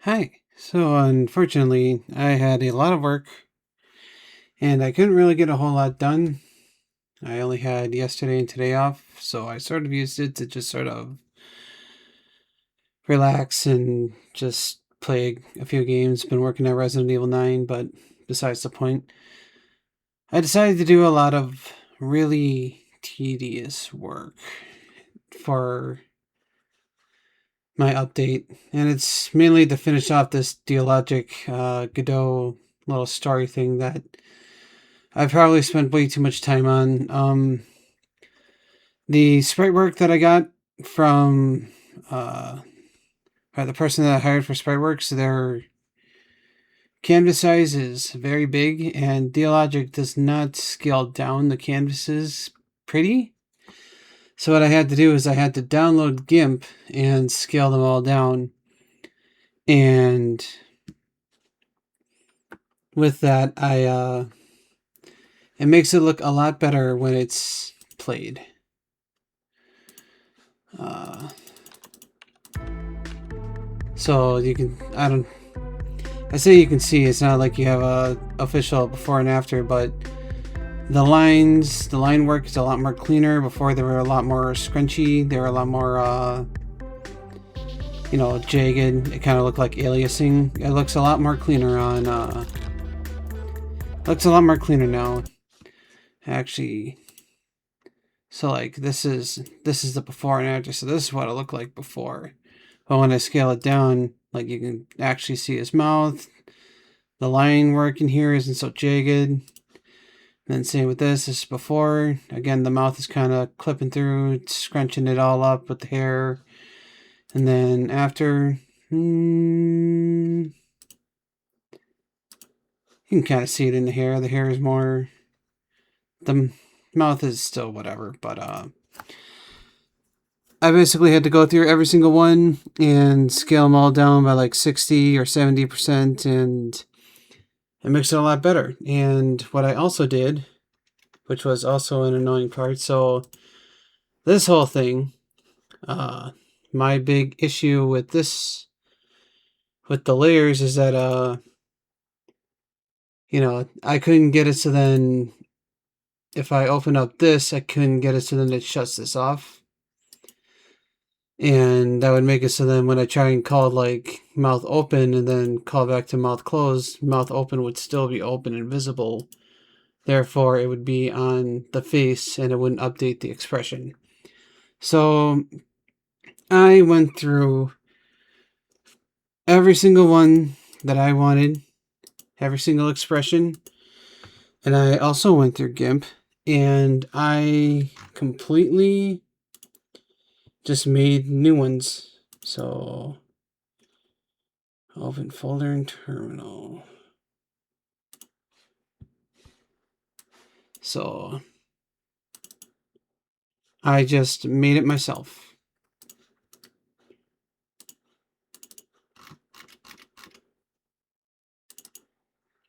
Hi. So, unfortunately, I had a lot of work and I couldn't really get a whole lot done. I only had yesterday and today off, so I sort of used it to just sort of relax and just play a few games. Been working at Resident Evil 9, but besides the point, I decided to do a lot of really tedious work for my update, and it's mainly to finish off this Dialogic Godot little story thing that I've probably spent way too much time on. The sprite work that I got from uh, the person that I hired for sprite works, their canvas size is very big, and Dialogic does not scale down the canvases pretty. So what I had to do is I had to download GIMP and scale them all down. And with that, it makes it look a lot better when it's played. So you can, I say you can see, it's not like you have a official before and after, but the line work is a lot more cleaner. Before they were a lot more scrunchy. They were a lot more, jagged. It kind of looked like aliasing. It looks a lot more cleaner on, looks a lot more cleaner now. Actually, so like this is the before and after. So this is what it looked like before. But when I scale it down, like you can actually see his mouth. The line work in here isn't so jagged. Then same with this is before. Again, the mouth is kind of clipping through, scrunching it all up with the hair. And then after, you can kind of see it in the hair. The hair is more, the mouth is still whatever, but I basically had to go through every single one and scale them all down by like 60 or 70%, and it makes it a lot better. And what I also did, which was also an annoying part, so this whole thing, my big issue with this, with the layers, is that, I couldn't get it so then, if I open up this, I couldn't get it so then it shuts this off. And that would make it so then when I try and call like mouth open and then call back to mouth closed, mouth open would still be open and visible. Therefore, it would be on the face and it wouldn't update the expression. So I went through every single one that I wanted, every single expression, and I also went through GIMP, and I completely just made new ones. So open folder and terminal. So I just made it myself.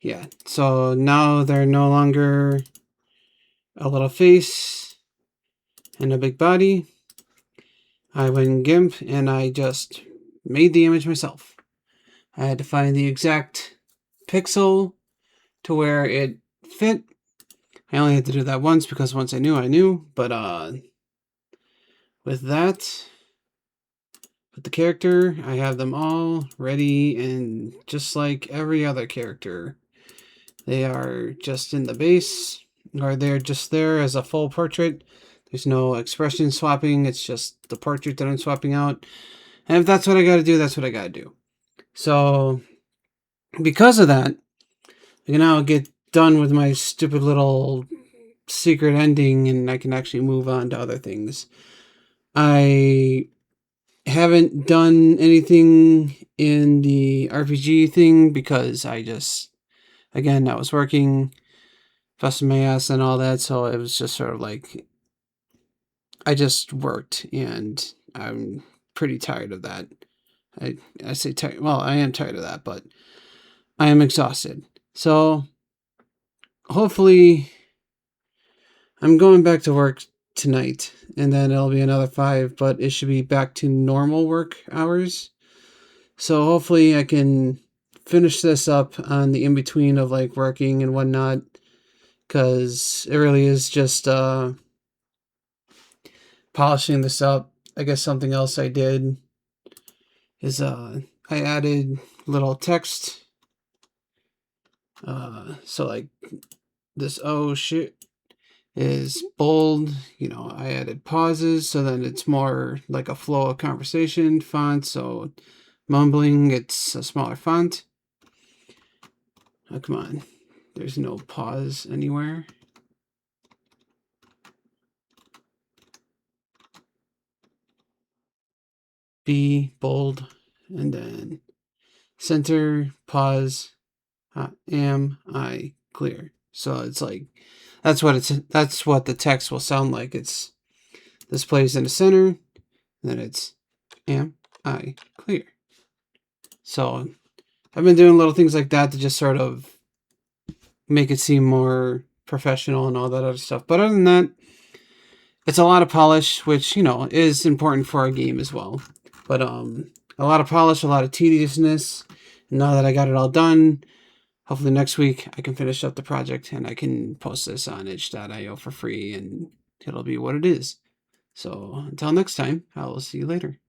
Yeah, so now they're no longer a little face and a big body. I went in GIMP and I just made the image myself. I had to find the exact pixel to where it fit. I only had to do that once because once I knew, but with that, with the character, I have them all ready, and just like every other character, they are just in the base, or they're just there as a full portrait. There's no expression swapping, it's just the portrait that I'm swapping out. And if that's what I gotta do, that's what I gotta do. So, because of that, I can now get done with my stupid little secret ending and I can actually move on to other things. I haven't done anything in the RPG thing because I was working, busting my ass and all that, so it was just sort of like, I just worked and I'm pretty tired of that. I say tired, well, I am tired of that, but I am exhausted. So hopefully I'm going back to work tonight, and then it'll be another 5, but it should be back to normal work hours. So hopefully I can finish this up on the in-between of like working and whatnot, because it really is just polishing this up. I guess something else I did is I added little text. So like this oh shit is bold. You know, I added pauses so then it's more like a flow of conversation font. So mumbling, it's a smaller font. Oh, come on. There's no pause anywhere. Be bold, and then center, pause, am I clear? So it's like that's what the text will sound like. It's this plays in the center, and then it's am I clear? So I've been doing little things like that to just sort of make it seem more professional and all that other stuff. But other than that, it's a lot of polish, which, you know, is important for a game as well. But a lot of polish, a lot of tediousness. And now that I got it all done, hopefully next week I can finish up the project and I can post this on itch.io for free and it'll be what it is. So until next time, I will see you later.